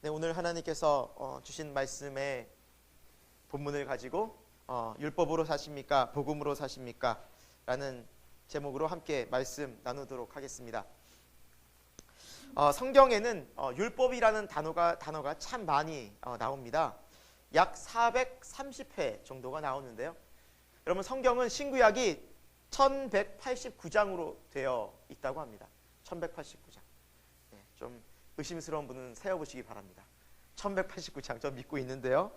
네, 오늘 하나님께서 주신 말씀의 본문을 가지고 율법으로 사십니까? 복음으로 사십니까? 라는 제목으로 함께 말씀 나누도록 하겠습니다. 성경에는 율법이라는 단어가 참 많이 나옵니다. 약 430회 정도가 나오는데요. 여러분, 성경은 신구약이 1189장으로 되어 있다고 합니다. 1189장. 네, 좀 의심스러운 분은 세어보시기 바랍니다. 1189장 저 믿고 있는데요.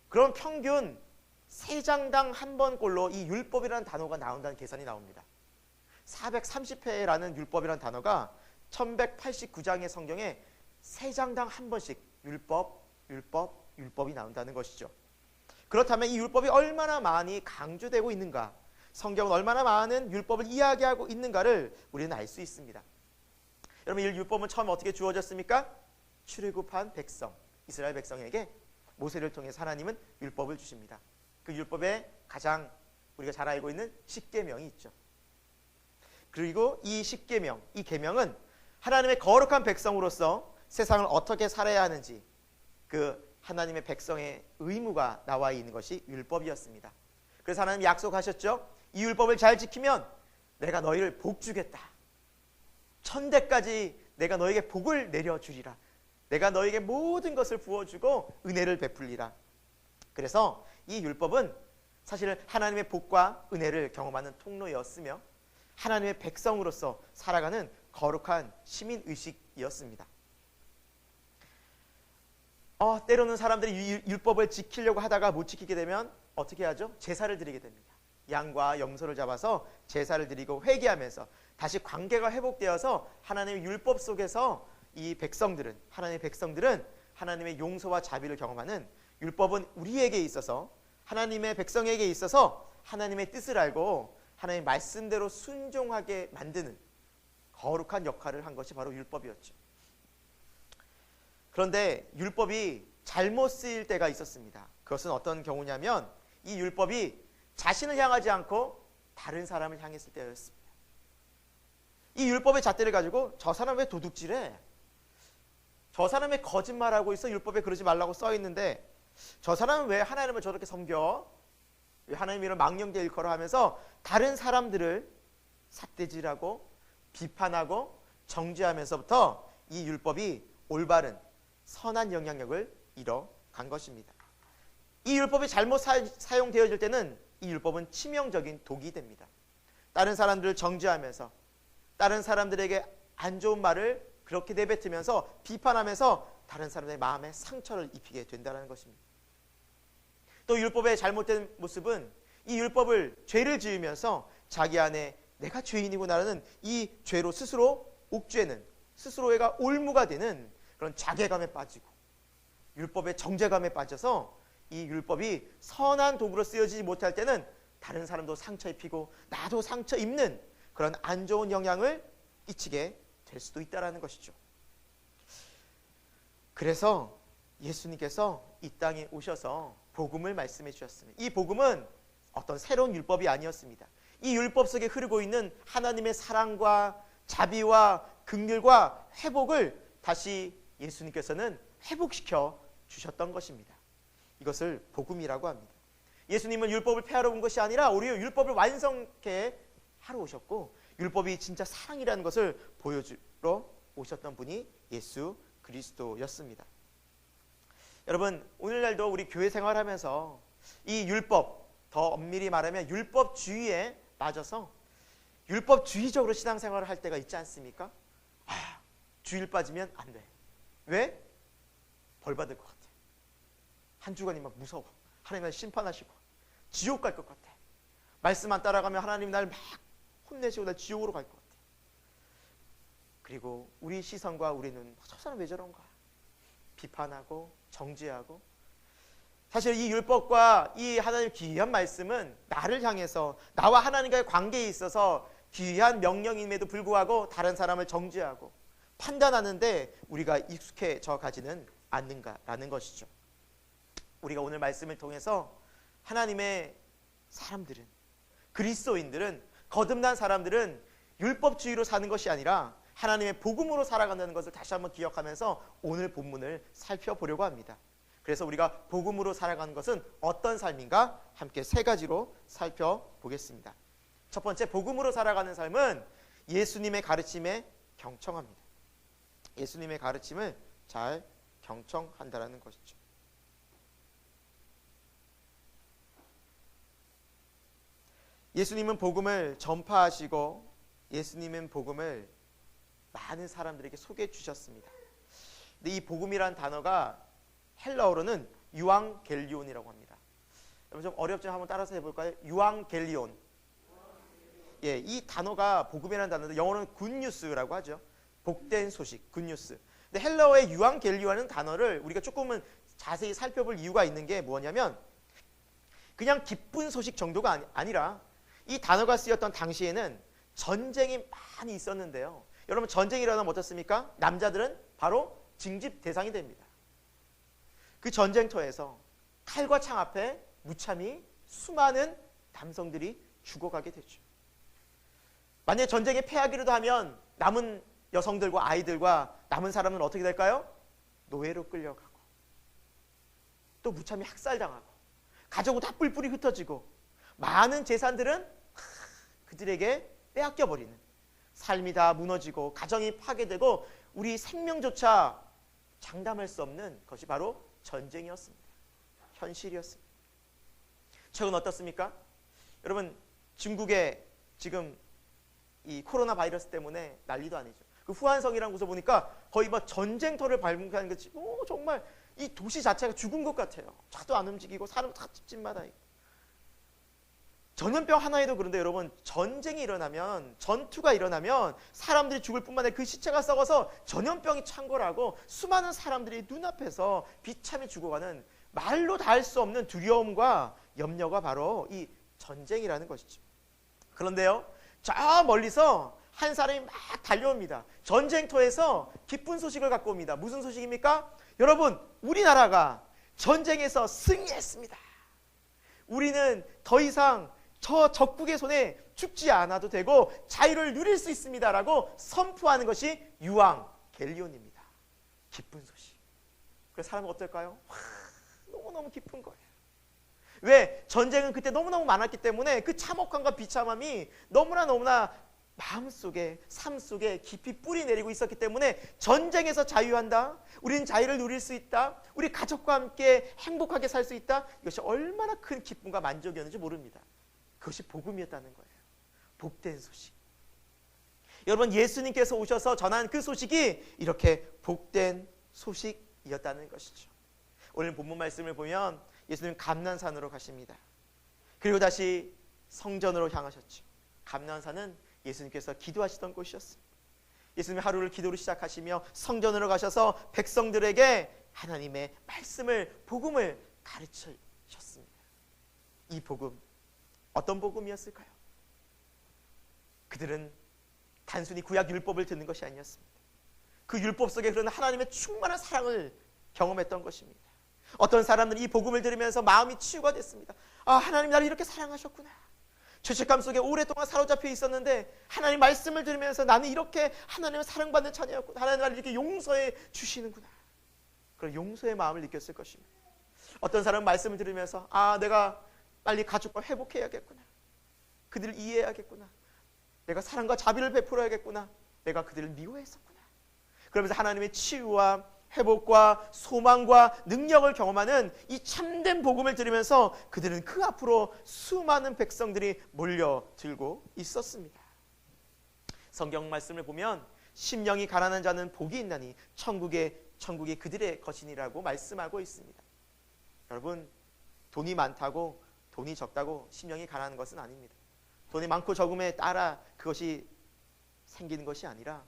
그럼 평균 3장당 한 번꼴로 이 율법이라는 단어가 나온다는 계산이 나옵니다. 430회라는 율법이라는 단어가 1189장의 성경에 3장당 한 번씩 율법이 나온다는 것이죠. 그렇다면 이 율법이 얼마나 많이 강조되고 있는가, 성경은 얼마나 많은 율법을 이야기하고 있는가를 우리는 알 수 있습니다. 여러분, 이 율법은 처음 어떻게 주어졌습니까? 출애굽한 백성, 이스라엘 백성에게 모세를 통해서 하나님은 율법을 주십니다. 그 율법에 가장 우리가 잘 알고 있는 십계명이 있죠. 그리고 이 십계명, 이 계명은 하나님의 거룩한 백성으로서 세상을 어떻게 살아야 하는지 그 하나님의 백성의 의무가 나와 있는 것이 율법이었습니다. 그래서 하나님 약속하셨죠. 이 율법을 잘 지키면 내가 너희를 복 주겠다. 천대까지 내가 너에게 복을 내려주리라. 내가 너에게 모든 것을 부어주고 은혜를 베풀리라. 그래서 이 율법은 사실은 하나님의 복과 은혜를 경험하는 통로였으며 하나님의 백성으로서 살아가는 거룩한 시민의식이었습니다. 때로는 사람들이 율법을 지키려고 하다가 못 지키게 되면 어떻게 하죠? 제사를 드리게 됩니다. 양과 염소를 잡아서 제사를 드리고 회개하면서 다시 관계가 회복되어서 하나님의 율법 속에서 이 백성들은, 하나님의 백성들은 하나님의 용서와 자비를 경험하는, 율법은 우리에게 있어서, 하나님의 백성에게 있어서 하나님의 뜻을 알고 하나님의 말씀대로 순종하게 만드는 거룩한 역할을 한 것이 바로 율법이었죠. 그런데 율법이 잘못 쓰일 때가 있었습니다. 그것은 어떤 경우냐면 이 율법이 자신을 향하지 않고 다른 사람을 향했을 때였습니다. 이 율법의 잣대를 가지고 저 사람 왜 도둑질해? 저 사람 왜 거짓말하고 있어? 율법에 그러지 말라고 써 있는데 저 사람은 왜 하나님을 저렇게 섬겨? 왜 하나님 이런 망령되 일컬어 하면서 다른 사람들을 삿대질하고 비판하고 정죄하면서부터 이 율법이 올바른 선한 영향력을 잃어간 것입니다. 이 율법이 잘못 사용되어질 때는 이 율법은 치명적인 독이 됩니다. 다른 사람들을 정죄하면서 다른 사람들에게 안 좋은 말을 그렇게 내뱉으면서 비판하면서 다른 사람들의 마음에 상처를 입히게 된다는 것입니다. 또 율법의 잘못된 모습은 이 율법을 죄를 지으면서 자기 안에 내가 죄인이구나라는 이 죄로 스스로 옥죄는, 스스로가 올무가 되는 그런 자괴감에 빠지고 율법의 정죄감에 빠져서 이 율법이 선한 도구로 쓰여지지 못할 때는 다른 사람도 상처 입히고 나도 상처 입는 그런 안 좋은 영향을 끼치게 될 수도 있다는 것이죠. 그래서 예수님께서 이 땅에 오셔서 복음을 말씀해 주셨습니다. 이 복음은 어떤 새로운 율법이 아니었습니다. 이 율법 속에 흐르고 있는 하나님의 사랑과 자비와 긍휼과 회복을 다시 예수님께서는 회복시켜 주셨던 것입니다. 이것을 복음이라고 합니다. 예수님은 율법을 폐하러 온 것이 아니라 오히려 율법을 완성케 하러 오셨고 율법이 진짜 사랑이라는 것을 보여주러 오셨던 분이 예수 그리스도였습니다. 여러분, 오늘날도 우리 교회 생활하면서 이 율법, 더 엄밀히 말하면 율법주의에 빠져서 율법주의적으로 신앙생활을 할 때가 있지 않습니까? 주일 빠지면 안 돼. 왜? 벌 받을 것 같아. 한 주간이 막 무서워. 하나님 날 심판하시고 지옥 갈 것 같아. 말씀 안 따라가면 하나님 날 막 혼내시고 날 지옥으로 갈 것 같아. 그리고 우리 시선과 우리 눈, 저 사람 왜 저런가? 비판하고 정죄하고. 사실 이 율법과 이 하나님 귀한 말씀은 나를 향해서 나와 하나님과의 관계에 있어서 귀한 명령임에도 불구하고 다른 사람을 정죄하고 판단하는데 우리가 익숙해져 가지는 않는가라는 것이죠. 우리가 오늘 말씀을 통해서 하나님의 사람들은, 그리스도인들은, 거듭난 사람들은 율법주의로 사는 것이 아니라 하나님의 복음으로 살아간다는 것을 다시 한번 기억하면서 오늘 본문을 살펴보려고 합니다. 그래서 우리가 복음으로 살아가는 것은 어떤 삶인가 함께 세 가지로 살펴보겠습니다. 첫 번째, 복음으로 살아가는 삶은 예수님의 가르침에 경청합니다. 예수님의 가르침을 잘 경청한다라는 것이죠. 예수님은 복음을 전파하시고 예수님은 복음을 많은 사람들에게 소개해 주셨습니다. 근데 이 복음이란 단어가 헬라어로는 유앙겔리온이라고 합니다. 여러분 좀 어렵지만 한번 따라서 해볼까요? 유앙겔리온. 예, 이 단어가 복음이라는 단어인데 영어로는 굿뉴스라고 하죠. 복된 소식, 굿뉴스. 근데 헬라어의 유앙겔리온이라는 단어를 우리가 조금은 자세히 살펴볼 이유가 있는 게 뭐냐면 그냥 기쁜 소식 정도가 아니라 이 단어가 쓰였던 당시에는 전쟁이 많이 있었는데요. 여러분 전쟁이 일어나면 어떻습니까? 남자들은 바로 징집 대상이 됩니다. 그 전쟁터에서 칼과 창 앞에 무참히 수많은 남성들이 죽어가게 되죠. 만약에 전쟁에 패하기라도 하면 남은 여성들과 아이들과 남은 사람은 어떻게 될까요? 노예로 끌려가고 또 무참히 학살당하고 가족은 다 뿔뿔이 흩어지고 많은 재산들은 그들에게 빼앗겨버리는, 삶이 다 무너지고 가정이 파괴되고 우리 생명조차 장담할 수 없는 것이 바로 전쟁이었습니다. 현실이었습니다. 최근 어떻습니까? 여러분 중국에 지금 이 코로나 바이러스 때문에 난리도 아니죠. 그 후한성이라는 곳에 보니까 거의 막 전쟁터를 발굴하는 것이 정말 이 도시 자체가 죽은 것 같아요. 차도 안 움직이고 사람 다 집집마다 있고. 전염병 하나에도 그런데 여러분 전쟁이 일어나면 전투가 일어나면 사람들이 죽을 뿐만 아니라 그 시체가 썩어서 전염병이 창궐하고 수많은 사람들이 눈앞에서 비참히 죽어가는 말로 다 할 수 없는 두려움과 염려가 바로 이 전쟁이라는 것이죠. 그런데요 저 멀리서 한 사람이 막 달려옵니다. 전쟁터에서 기쁜 소식을 갖고 옵니다. 무슨 소식입니까? 여러분 우리나라가 전쟁에서 승리했습니다. 우리는 더 이상 저 적국의 손에 죽지 않아도 되고 자유를 누릴 수 있습니다 라고 선포하는 것이 유앙겔리온입니다. 기쁜 소식. 그래서 사람은 어떨까요? 너무너무 기쁜 거예요. 왜? 전쟁은 그때 너무너무 많았기 때문에 그 참혹함과 비참함이 너무나 마음속에 삶 속에 깊이 뿌리 내리고 있었기 때문에 전쟁에서 자유한다, 우리는 자유를 누릴 수 있다, 우리 가족과 함께 행복하게 살 수 있다, 이것이 얼마나 큰 기쁨과 만족이었는지 모릅니다. 그것이 복음이었다는 거예요. 복된 소식. 여러분 예수님께서 오셔서 전한 그 소식이 이렇게 복된 소식이었다는 것이죠. 오늘 본문 말씀을 보면 예수님 감난산으로 가십니다. 그리고 다시 성전으로 향하셨죠. 감난산은 예수님께서 기도하시던 곳이었습니다. 예수님이 하루를 기도로 시작하시며 성전으로 가셔서 백성들에게 하나님의 말씀을, 복음을 가르치셨습니다. 이 복음, 어떤 복음이었을까요? 그들은 단순히 구약 율법을 듣는 것이 아니었습니다. 그 율법 속에 흐르는 하나님의 충만한 사랑을 경험했던 것입니다. 어떤 사람들은 이 복음을 들으면서 마음이 치유가 됐습니다. 아, 하나님 나를 이렇게 사랑하셨구나. 죄책감 속에 오랫동안 사로잡혀 있었는데 하나님 말씀을 들으면서 나는 이렇게 하나님을 사랑받는 자녀였구나. 하나님 나를 이렇게 용서해 주시는구나. 그런 용서의 마음을 느꼈을 것입니다. 어떤 사람은 말씀을 들으면서 아, 내가 빨리 가족과 회복해야겠구나. 그들을 이해해야겠구나. 내가 사랑과 자비를 베풀어야겠구나. 내가 그들을 미워했었구나. 그러면서 하나님의 치유와 회복과 소망과 능력을 경험하는 이 참된 복음을 들으면서 그들은 그 앞으로 수많은 백성들이 몰려들고 있었습니다. 성경 말씀을 보면 심령이 가난한 자는 복이 있나니 천국이 그들의 것이니라고 말씀하고 있습니다. 여러분 돈이 많다고 돈이 적다고 심령이 가난한 것은 아닙니다. 돈이 많고 적음에 따라 그것이 생기는 것이 아니라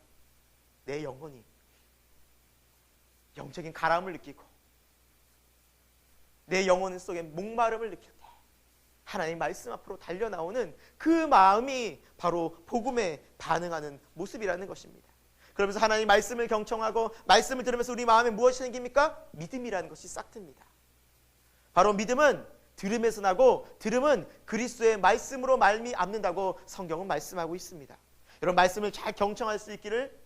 내 영혼이 영적인 가람을 느끼고 내 영혼 속에 목마름을 느낄 때 하나님 말씀 앞으로 달려나오는 그 마음이 바로 복음에 반응하는 모습이라는 것입니다. 그러면서 하나님 말씀을 경청하고 말씀을 들으면서 우리 마음에 무엇이 생깁니까? 믿음이라는 것이 싹 틉니다. 바로 믿음은 들음에서 나고 들음은 그리스도의 말씀으로 말미암는다고 성경은 말씀하고 있습니다. 여러분 말씀을 잘 경청할 수 있기를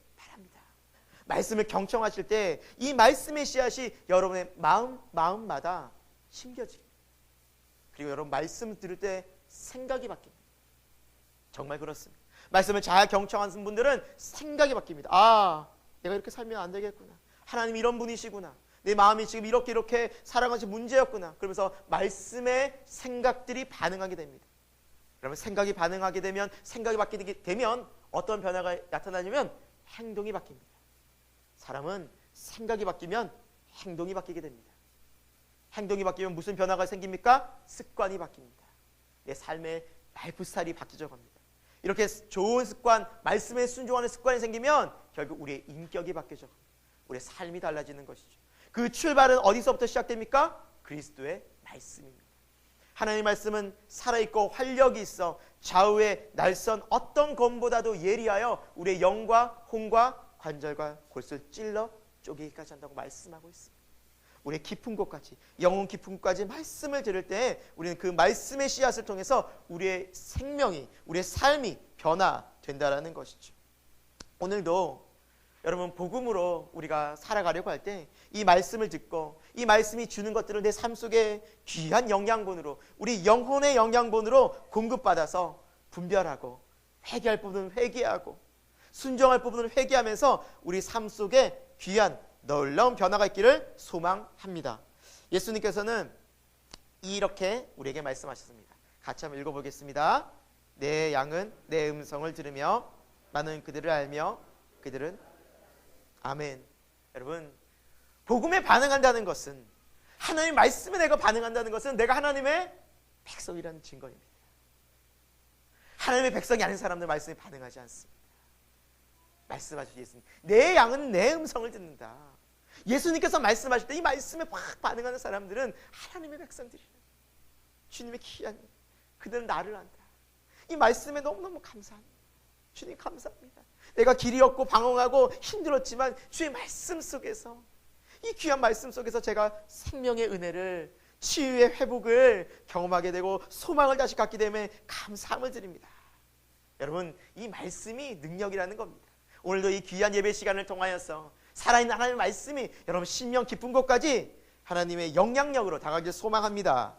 말씀을 경청하실 때 이 말씀의 씨앗이 여러분의 마음마다 심겨지고, 그리고 여러분 말씀 들을 때 생각이 바뀝니다. 정말 그렇습니다. 말씀을 잘 경청하는 분들은 생각이 바뀝니다. 아, 내가 이렇게 살면 안 되겠구나. 하나님 이런 분이시구나. 내 마음이 지금 이렇게 살아간 것이 문제였구나. 그러면서 말씀의 생각들이 반응하게 됩니다. 그러면 생각이 반응하게 되면, 생각이 바뀌게 되면 어떤 변화가 나타나냐면 행동이 바뀝니다. 사람은 생각이 바뀌면 행동이 바뀌게 됩니다. 행동이 바뀌면 무슨 변화가 생깁니까? 습관이 바뀝니다. 내 삶의 라이프 스타일이 바뀌어져 갑니다. 이렇게 좋은 습관, 말씀에 순종하는 습관이 생기면 결국 우리의 인격이 바뀌어져 갑니다. 우리의 삶이 달라지는 것이죠. 그 출발은 어디서부터 시작됩니까? 그리스도의 말씀입니다. 하나님의 말씀은 살아있고 활력이 있어 좌우의 날선 어떤 검보다도 예리하여 우리의 영과 혼과 관절과 골수를 찔러 쪼개기까지 한다고 말씀하고 있습니다. 우리의 깊은 곳까지, 영혼 깊은 곳까지 말씀을 들을 때 우리는 그 말씀의 씨앗을 통해서 우리의 생명이, 우리의 삶이 변화된다라는 것이죠. 오늘도 여러분 복음으로 우리가 살아가려고 할 때 이 말씀을 듣고 이 말씀이 주는 것들을 내 삶 속에 귀한 영양분으로, 우리 영혼의 영양분으로 공급받아서 분별하고, 회개할 부분은 회개하고, 순종할 부분을 회개하면서 우리 삶 속에 귀한 놀라운 변화가 있기를 소망합니다. 예수님께서는 이렇게 우리에게 말씀하셨습니다. 같이 한번 읽어보겠습니다. 내 양은 내 음성을 들으며 나는 그들을 알며 그들은 아멘. 여러분, 복음에 반응한다는 것은, 하나님의 말씀에 내가 반응한다는 것은 내가 하나님의 백성이라는 증거입니다. 하나님의 백성이 아닌 사람들 말씀에 반응하지 않습니다. 말씀하신 예수님, 내 양은 내 음성을 듣는다. 예수님께서 말씀하실 때 이 말씀에 확 반응하는 사람들은 하나님의 백성들이에요. 주님의 귀한, 그들은 나를 안다. 이 말씀에 너무너무 감사합니다. 주님 감사합니다. 내가 길이 없고 방황하고 힘들었지만 주의 말씀 속에서, 이 귀한 말씀 속에서 제가 생명의 은혜를, 치유의 회복을 경험하게 되고 소망을 다시 갖게 되면 감사함을 드립니다. 여러분, 이 말씀이 능력이라는 겁니다. 오늘도 이 귀한 예배 시간을 통하여서 살아있는 하나님의 말씀이 여러분 심령 깊은 곳까지 하나님의 영향력으로 다가가길 소망합니다.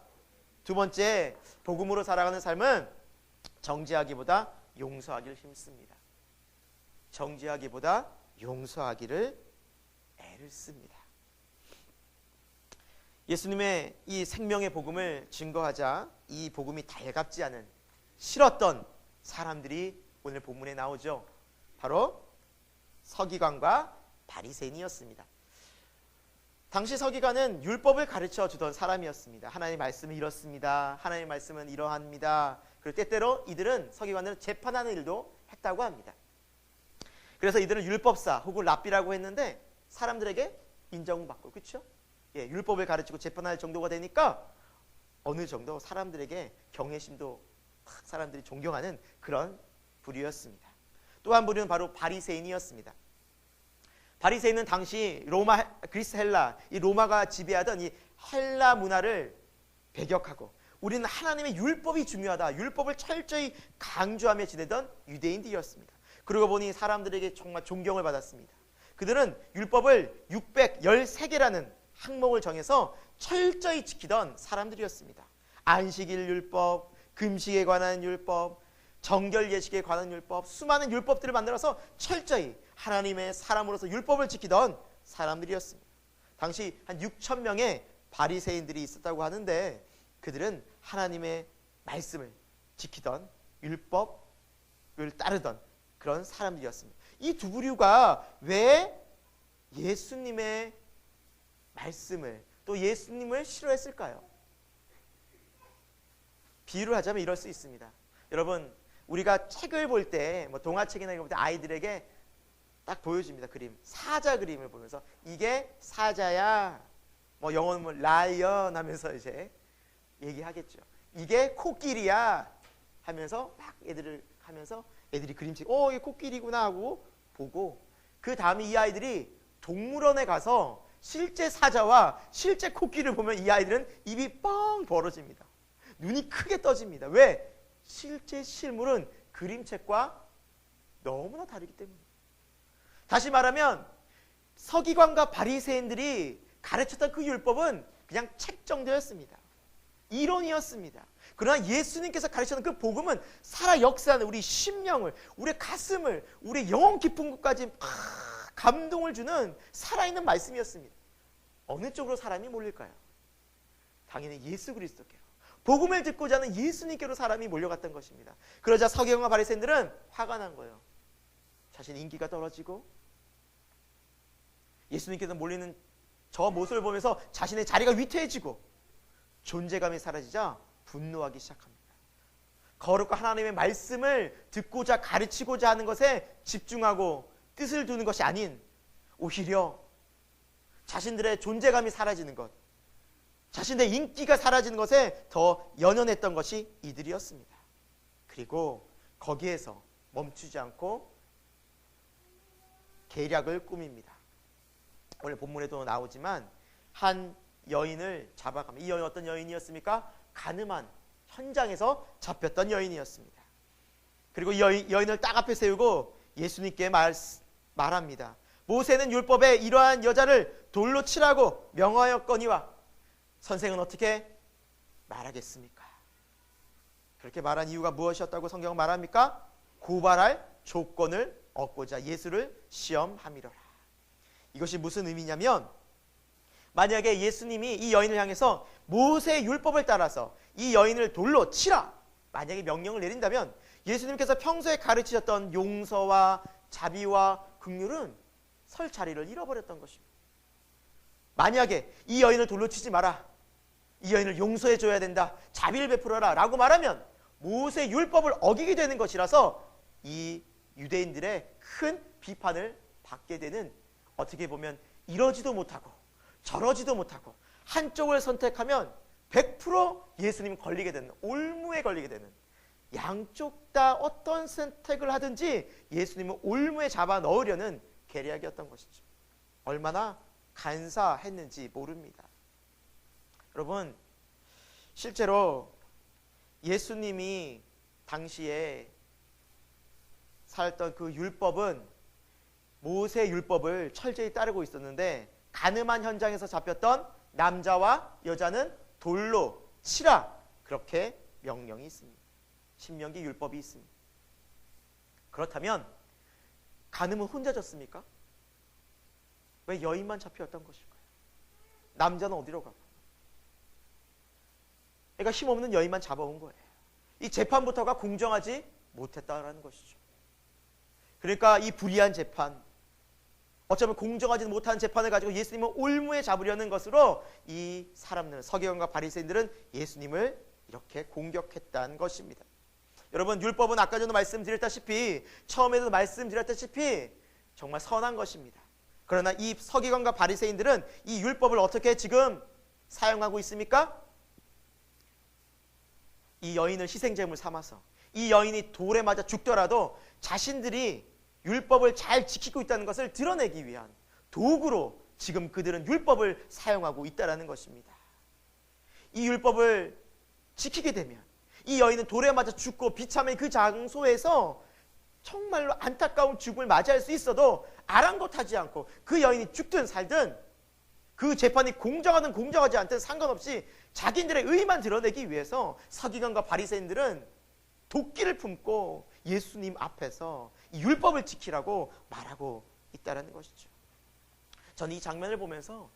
두 번째, 복음으로 살아가는 삶은 정죄하기보다 용서하기를 힘씁니다. 정죄하기보다 용서하기를 애를 씁니다. 예수님의 이 생명의 복음을 증거하자 이 복음이 달갑지 않은, 싫었던 사람들이 오늘 본문에 나오죠. 바로 서기관과 바리새인이었습니다. 당시 서기관은 율법을 가르쳐 주던 사람이었습니다. 하나님의 말씀은 이렇습니다. 하나님의 말씀은 이러합니다. 그리고 때때로 이들은, 서기관들은 재판하는 일도 했다고 합니다. 그래서 이들은 율법사 혹은 랍비라고 했는데 사람들에게 인정받고, 그렇죠? 예, 율법을 가르치고 재판할 정도가 되니까 어느 정도 사람들에게 경외심도 사람들이 존경하는 그런 부류였습니다. 또 한 부류는 바로 바리새인이었습니다. 바리새인은 당시 로마, 그리스 헬라, 이 로마가 지배하던 이 헬라 문화를 배격하고 우리는 하나님의 율법이 중요하다, 율법을 철저히 강조하며 지내던 유대인들이었습니다. 그러고 보니 사람들에게 정말 존경을 받았습니다. 그들은 율법을 613개라는 항목을 정해서 철저히 지키던 사람들이었습니다. 안식일 율법, 금식에 관한 율법, 정결 예식에 관한 율법, 수많은 율법들을 만들어서 철저히 하나님의 사람으로서 율법을 지키던 사람들이었습니다. 당시 한 6천 명의 바리새인들이 있었다고 하는데 그들은 하나님의 말씀을 지키던, 율법을 따르던 그런 사람들이었습니다. 이 두 부류가 왜 예수님의 말씀을, 또 예수님을 싫어했을까요? 비유를 하자면 이럴 수 있습니다. 여러분, 우리가 책을 볼 때, 뭐 동화책이나 이런 거 볼 때 아이들에게 딱 보여줍니다. 그림, 사자 그림을 보면서 이게 사자야, 뭐 영어는 뭐 라이언 하면서 이제 얘기하겠죠. 이게 코끼리야 하면서 막 애들을 하면서 애들이 그림책, 이게 코끼리구나 하고 보고, 그 다음에 이 아이들이 동물원에 가서 실제 사자와 실제 코끼리를 보면 이 아이들은 입이 뻥 벌어집니다. 눈이 크게 떠집니다. 왜? 실제 실물은 그림책과 너무나 다르기 때문입니다. 다시 말하면 서기관과 바리새인들이 가르쳤던 그 율법은 그냥 책 정도였습니다. 이론이었습니다. 그러나 예수님께서 가르치는 그 복음은 살아 역사하는 우리 심령을, 우리 가슴을, 우리 영혼 깊은 곳까지 감동을 주는 살아있는 말씀이었습니다. 어느 쪽으로 사람이 몰릴까요? 당연히 예수 그리스도께로, 복음을 듣고자 하는 예수님께로 사람이 몰려갔던 것입니다. 그러자 서기관과 바리새인들은 화가 난 거예요. 자신의 인기가 떨어지고 예수님께서 몰리는 저 모습을 보면서 자신의 자리가 위태해지고 존재감이 사라지자 분노하기 시작합니다. 거룩한 하나님의 말씀을 듣고자 가르치고자 하는 것에 집중하고 뜻을 두는 것이 아닌 오히려 자신들의 존재감이 사라지는 것, 자신의 인기가 사라지는 것에 더 연연했던 것이 이들이었습니다. 그리고 거기에서 멈추지 않고 계략을 꾸밉니다. 오늘 본문에도 나오지만 한 여인을 잡아갑니다. 이 여인 어떤 여인이었습니까? 가늠한 현장에서 잡혔던 여인이었습니다. 그리고 이 여인을 딱 앞에 세우고 예수님께 말합니다. 모세는 율법에 이러한 여자를 돌로 치라고 명하였거니와 선생은 어떻게 말하겠습니까? 그렇게 말한 이유가 무엇이었다고 성경은 말합니까? 고발할 조건을 얻고자 예수를 시험함이로라. 이것이 무슨 의미냐면, 만약에 예수님이 이 여인을 향해서 모세의 율법을 따라서 이 여인을 돌로 치라, 만약에 명령을 내린다면 예수님께서 평소에 가르치셨던 용서와 자비와 긍휼은 설 자리를 잃어버렸던 것입니다. 만약에 이 여인을 돌로 치지 마라, 이 여인을 용서해 줘야 된다, 자비를 베풀어라 라고 말하면 모세의 율법을 어기게 되는 것이라서 이 유대인들의 큰 비판을 받게 되는, 어떻게 보면 이러지도 못하고 저러지도 못하고 한쪽을 선택하면 100% 예수님 걸리게 되는, 올무에 걸리게 되는, 양쪽 다 어떤 선택을 하든지 예수님을 올무에 잡아 넣으려는 계략이었던 것이죠. 얼마나 간사했는지 모릅니다. 여러분, 실제로 예수님이 당시에 살던 그 율법은 모세 율법을 철저히 따르고 있었는데, 가늠한 현장에서 잡혔던 남자와 여자는 돌로 치라, 그렇게 명령이 있습니다. 신명기 율법이 있습니다. 그렇다면 가늠은 혼자 졌습니까? 왜 여인만 잡혔던 것일까요? 남자는 어디로 가고? 그러니까 힘없는 여인만 잡아온 거예요. 이 재판부터가 공정하지 못했다라는 것이죠. 그러니까 이 불의한 재판, 어쩌면 공정하지 못한 재판을 가지고 예수님을 올무에 잡으려는 것으로 이 사람들, 서기관과 바리새인들은 예수님을 이렇게 공격했다는 것입니다. 여러분, 율법은 아까 전에 말씀드렸다시피, 처음에도 말씀드렸다시피 정말 선한 것입니다. 그러나 이 서기관과 바리새인들은 이 율법을 어떻게 지금 사용하고 있습니까? 이 여인을 희생제물 삼아서 이 여인이 돌에 맞아 죽더라도 자신들이 율법을 잘 지키고 있다는 것을 드러내기 위한 도구로 지금 그들은 율법을 사용하고 있다는 것입니다. 이 율법을 지키게 되면 이 여인은 돌에 맞아 죽고 비참한 그 장소에서 정말로 안타까운 죽음을 맞이할 수 있어도 아랑곳하지 않고, 그 여인이 죽든 살든 그 재판이 공정하든 공정하지 않든 상관없이 자기들의 의만 드러내기 위해서 서기관과 바리새인들은 도끼를 품고 예수님 앞에서 이 율법을 지키라고 말하고 있다는 것이죠. 저는 이 장면을 보면서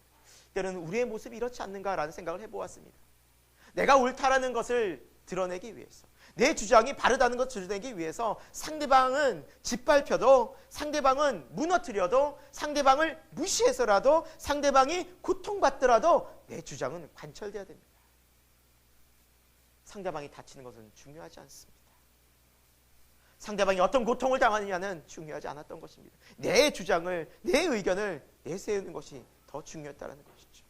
때로는 우리의 모습이 이렇지 않는가라는 생각을 해보았습니다. 내가 옳다라는 것을 드러내기 위해서, 내 주장이 바르다는 것을 드러내기 위해서 상대방은 짓밟혀도, 상대방은 무너뜨려도, 상대방을 무시해서라도, 상대방이 고통받더라도 내 주장은 관철돼야 됩니다. 상대방이 다치는 것은 중요하지 않습니다. 상대방이 어떤 고통을 당하느냐는 중요하지 않았던 것입니다. 내 주장을, 내 의견을 내세우는 것이 더 중요했다는 것이죠.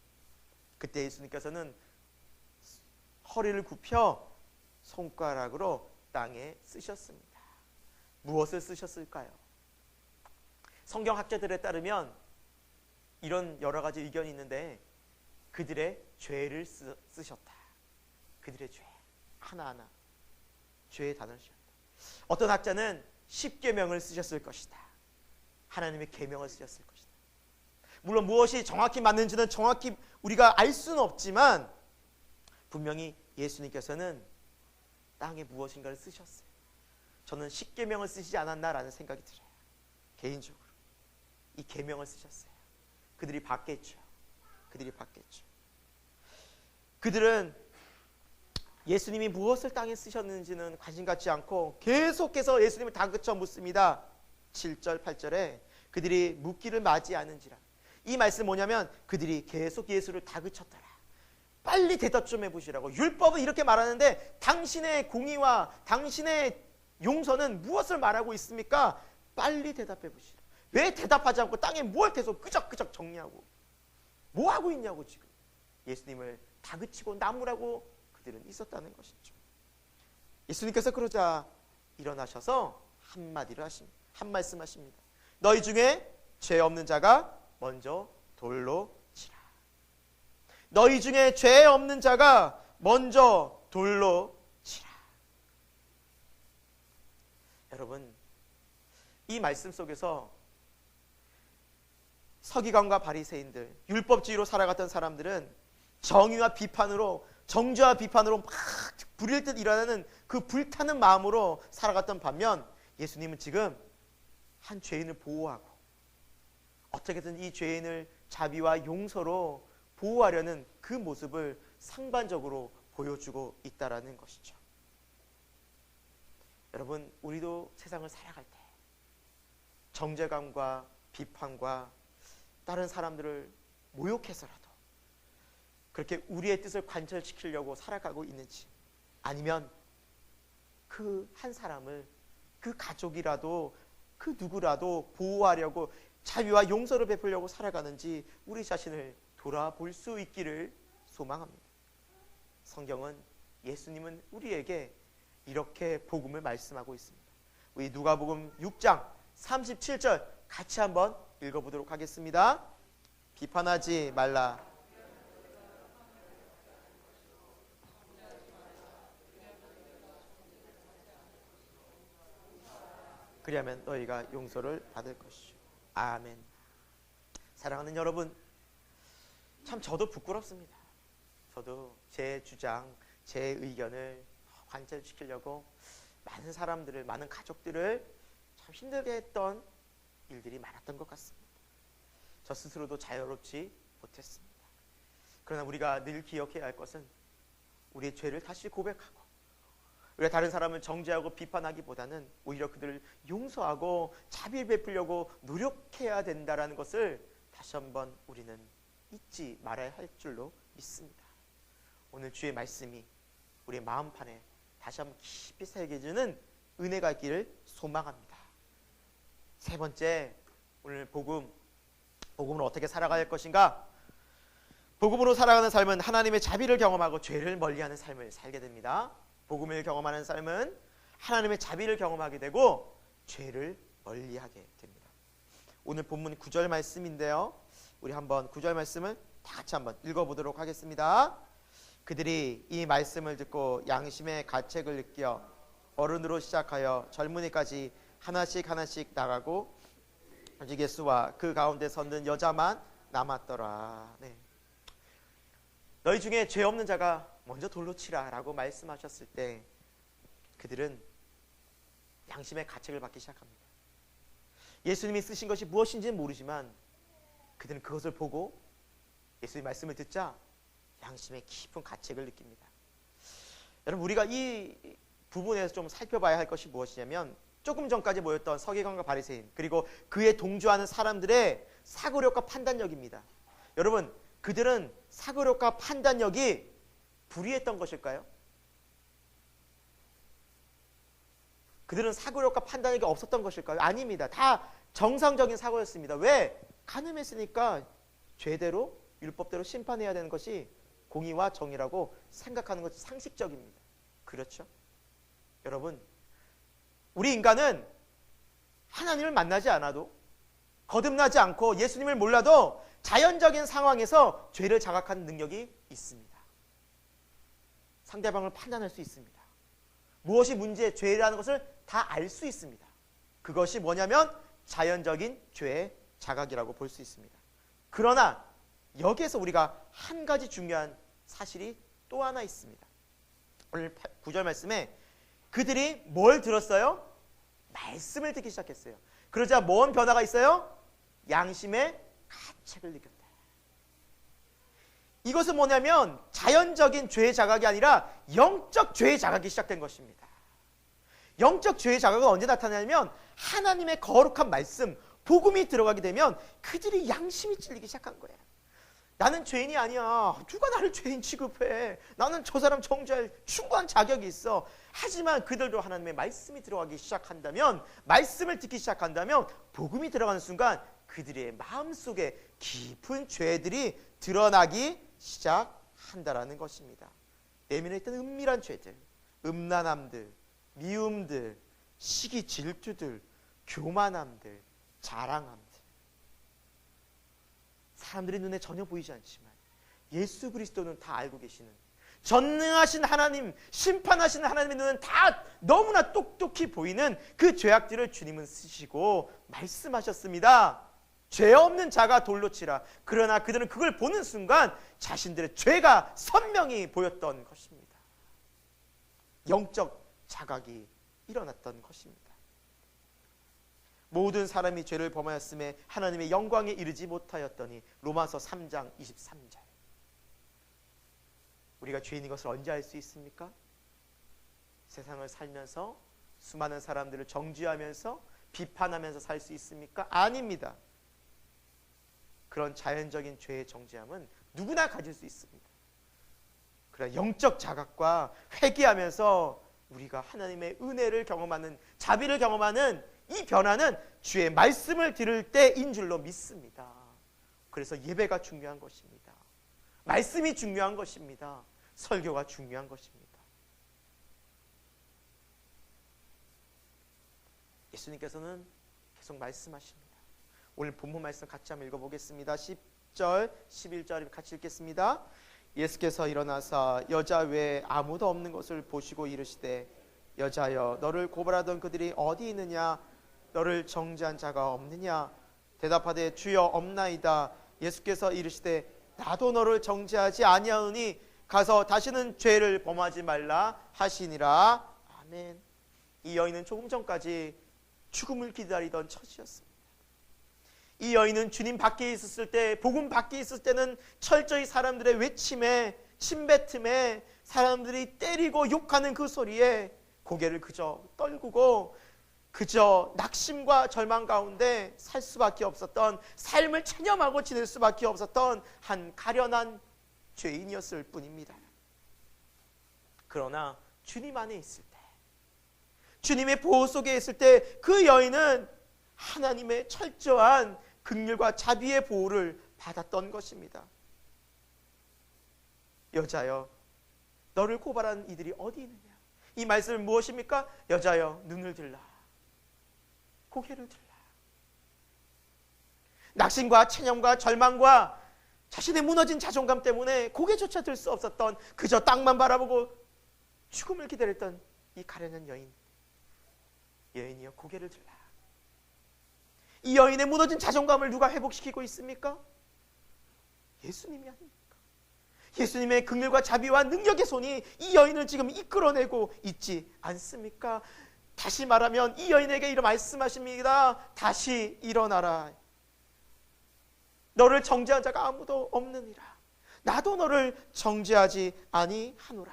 그때 예수님께서는 허리를 굽혀 손가락으로 땅에 쓰셨습니다. 무엇을 쓰셨을까요? 성경학자들에 따르면 이런 여러 가지 의견이 있는데, 그들의 죄를 쓰셨다. 그들의 죄 하나하나, 죄의 단어를 쓰셨다. 어떤 학자는 십계명을 쓰셨을 것이다. 하나님의 계명을 쓰셨을 것이다. 물론 무엇이 정확히 맞는지는 정확히 우리가 알 수는 없지만 분명히 예수님께서는 땅에 무엇인가를 쓰셨어요. 저는 십계명을 쓰시지 않았나라는 생각이 들어요. 개인적으로 이 계명을 쓰셨어요. 그들이 받겠죠. 그들은 예수님이 무엇을 땅에 쓰셨는지는 관심 갖지 않고 계속해서 예수님을 다그쳐 묻습니다. 7절 8절에 그들이 묻기를 맞이하는지라. 이 말씀 뭐냐면 그들이 계속 예수를 다그쳤더라. 빨리 대답 좀 해보시라고. 율법은 이렇게 말하는데 당신의 공의와 당신의 용서는 무엇을 말하고 있습니까? 빨리 대답해 보시라. 왜 대답하지 않고 땅에 뭘 계속 끄적끄적 정리하고 뭐 하고 있냐고. 지금 예수님을 다그치고 나무라고 그들은 있었다는 것이죠. 예수님께서 그러자 일어나셔서 한마디를 하십니다. 한 말씀 하십니다. 너희 중에 죄 없는 자가 먼저 돌로 치라. 너희 중에 죄 없는 자가 먼저 돌로 치라. 여러분, 이 말씀 속에서 서기관과 바리새인들, 율법주의로 살아갔던 사람들은 정의와 비판으로, 정죄와 비판으로 막 불일 듯 일어나는 그 불타는 마음으로 살아갔던 반면 예수님은 지금 한 죄인을 보호하고 어떻게든 이 죄인을 자비와 용서로 보호하려는 그 모습을 상반적으로 보여주고 있다라는 것이죠. 여러분, 우리도 세상을 살아갈 때 정죄감과 비판과 다른 사람들을 모욕해서라도 그렇게 우리의 뜻을 관철시키려고 살아가고 있는지, 아니면 그 한 사람을, 그 가족이라도 그 누구라도 보호하려고 자비와 용서를 베풀려고 살아가는지 우리 자신을 돌아볼 수 있기를 소망합니다. 성경은, 예수님은 우리에게 이렇게 복음을 말씀하고 있습니다. 우리 누가복음 6장 37절 같이 한번 읽어보도록 하겠습니다. 비판하지 말라. 그리하면 너희가 용서를 받을 것이죠. 아멘. 사랑하는 여러분, 참 저도 부끄럽습니다. 저도 제 주장, 제 의견을 관철시키려고 많은 사람들을, 많은 가족들을 참 힘들게 했던 일들이 많았던 것 같습니다. 저 스스로도 자유롭지 못했습니다. 그러나 우리가 늘 기억해야 할 것은 우리의 죄를 다시 고백하고 우리가 다른 사람을 정죄하고 비판하기보다는 오히려 그들을 용서하고 자비를 베풀려고 노력해야 된다는 것을 다시 한번 우리는 잊지 말아야 할 줄로 믿습니다. 오늘 주의 말씀이 우리의 마음판에 다시 한번 깊이 새겨지는 은혜가 있기를 소망합니다. 세 번째, 오늘 복음으로 어떻게 살아갈 것인가? 복음으로 살아가는 삶은 하나님의 자비를 경험하고 죄를 멀리하는 삶을 살게 됩니다. 복음을 경험하는 삶은 하나님의 자비를 경험하게 되고 죄를 멀리하게 됩니다. 오늘 본문 9절 말씀인데요, 우리 한번 9절 말씀을 다 같이 한번 읽어보도록 하겠습니다. 그들이 이 말씀을 듣고 양심의 가책을 느껴 어른으로 시작하여 젊은이까지 하나씩 하나씩 나가고 오직 예수와 그 가운데 섰는 여자만 남았더라. 네. 너희 중에 죄 없는 자가 먼저 돌로 치라 라고 말씀하셨을 때 그들은 양심의 가책을 받기 시작합니다. 예수님이 쓰신 것이 무엇인지는 모르지만 그들은 그것을 보고 예수님의 말씀을 듣자 양심의 깊은 가책을 느낍니다. 여러분, 우리가 이 부분에서 좀 살펴봐야 할 것이 무엇이냐면 조금 전까지 모였던 서기관과 바리새인, 그리고 그에 동조하는 사람들의 사고력과 판단력입니다. 여러분, 그들은 사고력과 판단력이 불의했던 것일까요? 그들은 사고력과 판단력이 없었던 것일까요? 아닙니다. 다 정상적인 사고였습니다. 왜? 간음했으니까 죄대로, 율법대로 심판해야 되는 것이 공의와 정의라고 생각하는 것이 상식적입니다. 그렇죠? 여러분, 우리 인간은 하나님을 만나지 않아도, 거듭나지 않고 예수님을 몰라도 자연적인 상황에서 죄를 자각하는 능력이 있습니다. 상대방을 판단할 수 있습니다. 무엇이 문제, 죄라는 것을 다 알 수 있습니다. 그것이 뭐냐면 자연적인 죄의 자각이라고 볼 수 있습니다. 그러나 여기에서 우리가 한 가지 중요한 사실이 또 하나 있습니다. 오늘 9절 말씀에 그들이 뭘 들었어요? 말씀을 듣기 시작했어요. 그러자 뭔 변화가 있어요? 양심의 가책을 느꼈다. 이것은 뭐냐면 자연적인 죄의 자각이 아니라 영적 죄의 자각이 시작된 것입니다. 영적 죄의 자각은 언제 나타나냐면 하나님의 거룩한 말씀, 복음이 들어가게 되면 그들이 양심이 찔리기 시작한 거예요. 나는 죄인이 아니야. 누가 나를 죄인 취급해. 나는 저 사람 정죄할 충분한 자격이 있어. 하지만 그들도 하나님의 말씀이 들어가기 시작한다면, 말씀을 듣기 시작한다면 복음이 들어가는 순간 그들의 마음속에 깊은 죄들이 드러나기 시작한다라는 것입니다. 내면에 있던 은밀한 죄들, 음란함들, 미움들, 시기 질투들, 교만함들, 자랑함들, 사람들의 눈에 전혀 보이지 않지만 예수 그리스도는 다 알고 계시는, 전능하신 하나님, 심판하시는 하나님의 눈은 다 너무나 똑똑히 보이는 그 죄악들을 주님은 쓰시고 말씀하셨습니다. 죄 없는 자가 돌로 치라. 그러나 그들은 그걸 보는 순간 자신들의 죄가 선명히 보였던 것입니다. 영적 자각이 일어났던 것입니다. 모든 사람이 죄를 범하였음에 하나님의 영광에 이르지 못하였더니, 로마서 3장 23절. 우리가 죄인인 것을 언제 알 수 있습니까? 세상을 살면서 수많은 사람들을 정죄하면서 비판하면서 살 수 있습니까? 아닙니다. 그런 자연적인 죄의 정죄함은 누구나 가질 수 있습니다. 그러나 영적 자각과 회개하면서 우리가 하나님의 은혜를 경험하는, 자비를 경험하는 이 변화는 주의 말씀을 들을 때인 줄로 믿습니다. 그래서 예배가 중요한 것입니다. 말씀이 중요한 것입니다. 설교가 중요한 것입니다. 예수님께서는 계속 말씀하십니다. 오늘 본문 말씀 같이 한번 읽어보겠습니다. 10절, 11절 같이 읽겠습니다. 예수께서 일어나사 여자 외에 아무도 없는 것을 보시고 이르시되, 여자여, 너를 고발하던 그들이 어디 있느냐? 너를 정죄한 자가 없느냐? 대답하되 주여 없나이다. 예수께서 이르시되, 나도 너를 정죄하지 아니하오니 가서 다시는 죄를 범하지 말라 하시니라. 아멘. 이 여인은 조금 전까지 죽음을 기다리던 처지였습니다. 이 여인은 주님 밖에 있었을 때, 복음 밖에 있을 때는 철저히 사람들의 외침에, 침뱉음에, 사람들이 때리고 욕하는 그 소리에 고개를 그저 떨구고 그저 낙심과 절망 가운데 살 수밖에 없었던, 삶을 체념하고 지낼 수밖에 없었던 한 가련한 죄인이었을 뿐입니다. 그러나 주님 안에 있을 때, 주님의 보호 속에 있을 때 그 여인은 하나님의 철저한 긍휼과 자비의 보호를 받았던 것입니다. 여자여, 너를 고발한 이들이 어디 있느냐? 이 말씀은 무엇입니까? 여자여, 눈을 들라, 고개를 들라. 낙심과 체념과 절망과 자신의 무너진 자존감 때문에 고개조차 들 수 없었던, 그저 땅만 바라보고 죽음을 기다렸던 이 가련한 여인. 여인이여, 고개를 들라. 이 여인의 무너진 자존감을 누가 회복시키고 있습니까? 예수님이 아닙니까? 예수님의 긍휼과 자비와 능력의 손이 이 여인을 지금 이끌어내고 있지 않습니까? 다시 말하면 이 여인에게 이런 말씀하십니다. 다시 일어나라. 너를 정죄한 자가 아무도 없느니라. 나도 너를 정죄하지 아니하노라.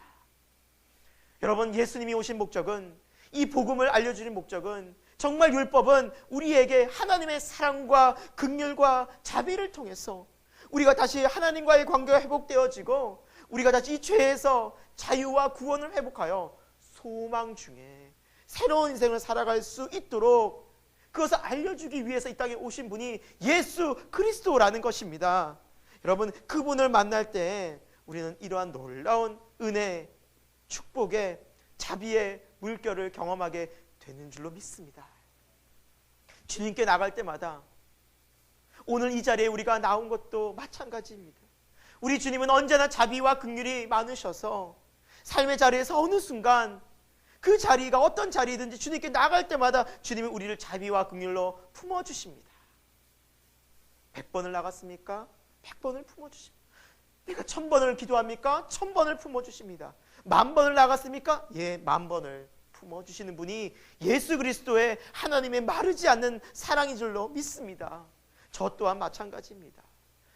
여러분, 예수님이 오신 목적은, 이 복음을 알려주는 목적은, 정말 율법은 우리에게 하나님의 사랑과 긍휼과 자비를 통해서 우리가 다시 하나님과의 관계가 회복되어지고 우리가 다시 이 죄에서 자유와 구원을 회복하여 소망 중에 새로운 인생을 살아갈 수 있도록 그것을 알려주기 위해서 이 땅에 오신 분이 예수 그리스도라는 것입니다. 여러분, 그분을 만날 때 우리는 이러한 놀라운 은혜, 축복의, 자비의 물결을 경험하게 되는 줄로 믿습니다. 주님께 나갈 때마다, 오늘 이 자리에 우리가 나온 것도 마찬가지입니다. 우리 주님은 언제나 자비와 긍휼이 많으셔서 삶의 자리에서 어느 순간 그 자리가 어떤 자리든지 주님께 나갈 때마다 주님은 우리를 자비와 긍휼로 품어주십니다. 100번을 나갔습니까? 100번을 품어주십니다. 내가 1000번을 기도합니까? 1000번을 품어주십니다. 10,000번을 나갔습니까? 예, 10,000번을 품어주시는 분이 예수 그리스도의 하나님의 마르지 않는 사랑인 줄로 믿습니다. 저 또한 마찬가지입니다.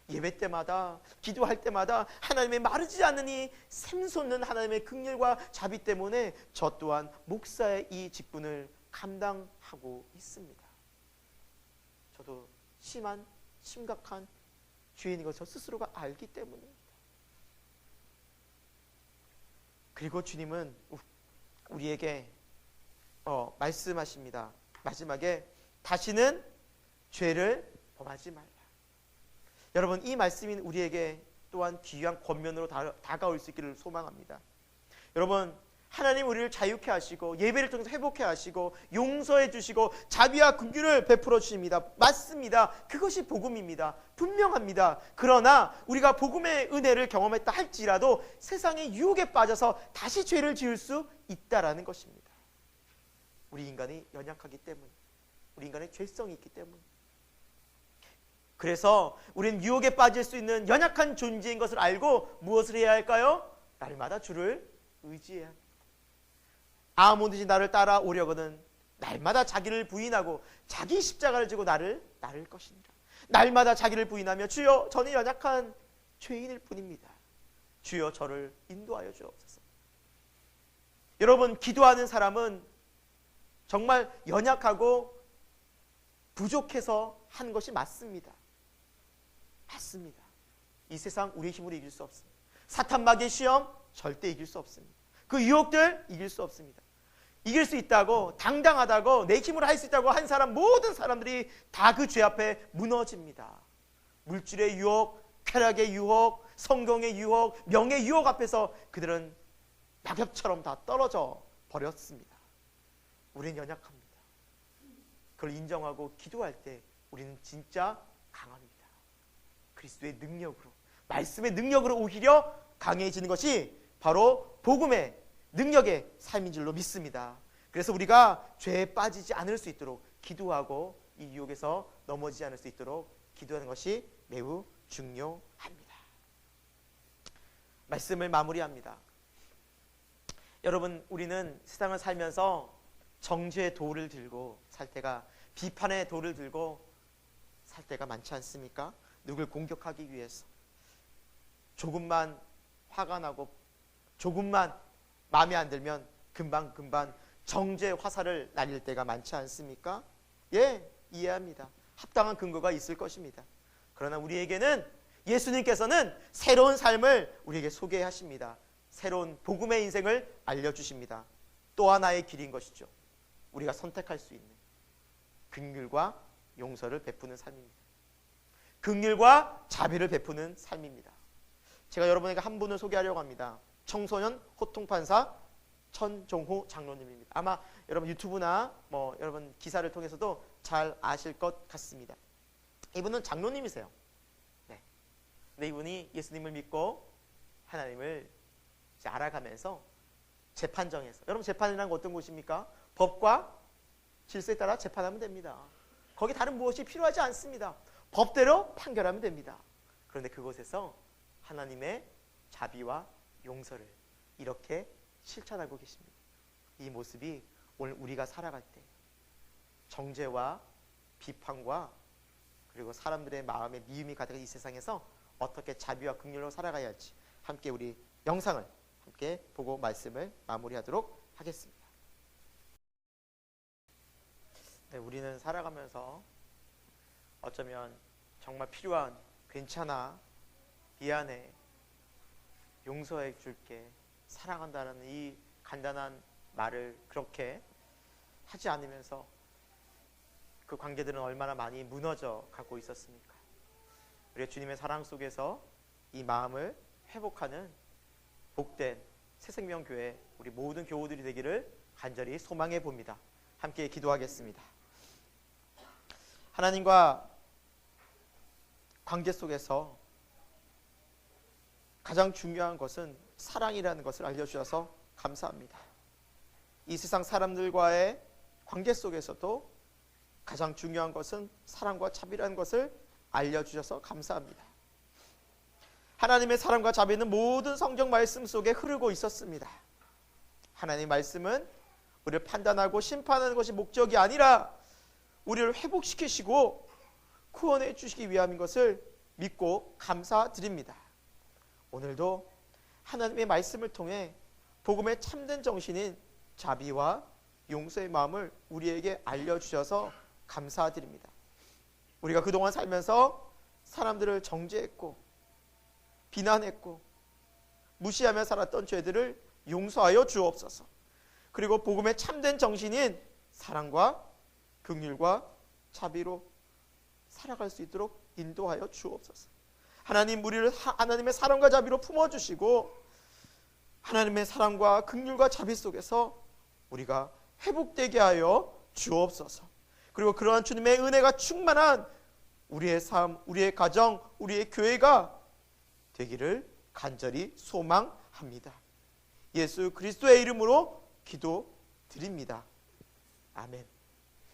예배 때마다, 기도할 때마다 하나님의 마르지 않는 이 샘솟는 하나님의 긍휼과 자비 때문에 저 또한 목사의 이 직분을 감당하고 있습니다. 저도 심각한 죄인인 것을 스스로가 알기 때문입니다. 그리고 주님은 우리에게 말씀하십니다. 마지막에 다시는 죄를 범하지 말라. 여러분, 이 말씀이 우리에게 또한 귀한 권면으로 다가올 수 있기를 소망합니다. 여러분, 하나님 우리를 자유케 하시고 예배를 통해서 회복케 하시고 용서해 주시고 자비와 긍휼을 베풀어 주십니다. 맞습니다. 그것이 복음입니다. 분명합니다. 그러나 우리가 복음의 은혜를 경험했다 할지라도 세상의 유혹에 빠져서 다시 죄를 지을 수 있다라는 것입니다. 우리 인간이 연약하기 때문, 우리 인간의 죄성이 있기 때문. 그래서 우리는 유혹에 빠질 수 있는 연약한 존재인 것을 알고 무엇을 해야 할까요? 날마다 주를 의지해야 합니다. 아무든지 나를 따라오려거든 날마다 자기를 부인하고 자기 십자가를 지고 나를 따를 것이니라. 날마다 자기를 부인하며 주여 저는 연약한 죄인일 뿐입니다. 주여 저를 인도하여 주옵소서. 여러분, 기도하는 사람은 정말 연약하고 부족해서 하는 것이 맞습니다. 맞습니다. 이 세상 우리의 힘으로 이길 수 없습니다. 사탄 마귀의 시험 절대 이길 수 없습니다. 그 유혹들 이길 수 없습니다. 이길 수 있다고, 당당하다고, 내 힘으로 할 수 있다고 한 사람, 모든 사람들이 다 그 죄 앞에 무너집니다. 물질의 유혹, 쾌락의 유혹, 성공의 유혹, 명예의 유혹 앞에서 그들은 낙엽처럼 다 떨어져 버렸습니다. 우리는 연약합니다. 그걸 인정하고 기도할 때 우리는 진짜 강합니다. 그리스도의 능력으로, 말씀의 능력으로 오히려 강해지는 것이 바로 복음의 능력의 삶인 줄로 믿습니다. 그래서 우리가 죄에 빠지지 않을 수 있도록 기도하고 이 유혹에서 넘어지지 않을 수 있도록 기도하는 것이 매우 중요합니다. 말씀을 마무리합니다. 여러분, 우리는 세상을 살면서 정죄의 돌을 들고 살 때가, 비판의 돌을 들고 살 때가 많지 않습니까? 누굴 공격하기 위해서 조금만 화가 나고 조금만 마음에 안 들면 금방 정죄 화살을 날릴 때가 많지 않습니까? 예, 이해합니다. 합당한 근거가 있을 것입니다. 그러나 우리에게는 예수님께서는 새로운 삶을 우리에게 소개하십니다. 새로운 복음의 인생을 알려주십니다. 또 하나의 길인 것이죠. 우리가 선택할 수 있는 긍휼과 용서를 베푸는 삶입니다. 긍휼과 자비를 베푸는 삶입니다. 제가 여러분에게 한 분을 소개하려고 합니다. 청소년 호통판사 천종호 장로님입니다. 아마 여러분 유튜브나 여러분 기사를 통해서도 잘 아실 것 같습니다. 이분은 장로님이세요. 네. 근데 이분이 예수님을 믿고 하나님을 이제 알아가면서 재판정에서, 여러분 재판이라는 건 어떤 곳입니까? 법과 질서에 따라 재판하면 됩니다. 거기 다른 무엇이 필요하지 않습니다. 법대로 판결하면 됩니다. 그런데 그곳에서 하나님의 자비와 용서를 이렇게 실천하고 계십니다. 이 모습이 오늘 우리가 살아갈 때 정죄와 비판과 그리고 사람들의 마음에 미움이 가득한 이 세상에서 어떻게 자비와 긍휼로 살아가야 할지 함께 우리 영상을 함께 보고 말씀을 마무리하도록 하겠습니다. 네, 우리는 살아가면서 어쩌면 정말 필요한 괜찮아, 미안해, 용서해 줄게, 사랑한다는 이 간단한 말을 그렇게 하지 않으면서 그 관계들은 얼마나 많이 무너져 가고 있었습니까? 우리가 주님의 사랑 속에서 이 마음을 회복하는 복된 새생명교회 우리 모든 교우들이 되기를 간절히 소망해 봅니다. 함께 기도하겠습니다. 하나님과 관계 속에서 가장 중요한 것은 사랑이라는 것을 알려주셔서 감사합니다. 이 세상 사람들과의 관계 속에서도 가장 중요한 것은 사랑과 자비라는 것을 알려주셔서 감사합니다. 하나님의 사랑과 자비는 모든 성경 말씀 속에 흐르고 있었습니다. 하나님의 말씀은 우리를 판단하고 심판하는 것이 목적이 아니라 우리를 회복시키시고 구원해 주시기 위함인 것을 믿고 감사드립니다. 오늘도 하나님의 말씀을 통해 복음의 참된 정신인 자비와 용서의 마음을 우리에게 알려주셔서 감사드립니다. 우리가 그동안 살면서 사람들을 정죄했고 비난했고 무시하며 살았던 죄들을 용서하여 주옵소서. 그리고 복음의 참된 정신인 사랑과 긍휼과 자비로 살아갈 수 있도록 인도하여 주옵소서. 하나님, 우리를 하나님의 사랑과 자비로 품어주시고 하나님의 사랑과 긍휼과 자비 속에서 우리가 회복되게 하여 주옵소서. 그리고 그러한 주님의 은혜가 충만한 우리의 삶, 우리의 가정, 우리의 교회가 되기를 간절히 소망합니다. 예수 그리스도의 이름으로 기도드립니다. 아멘.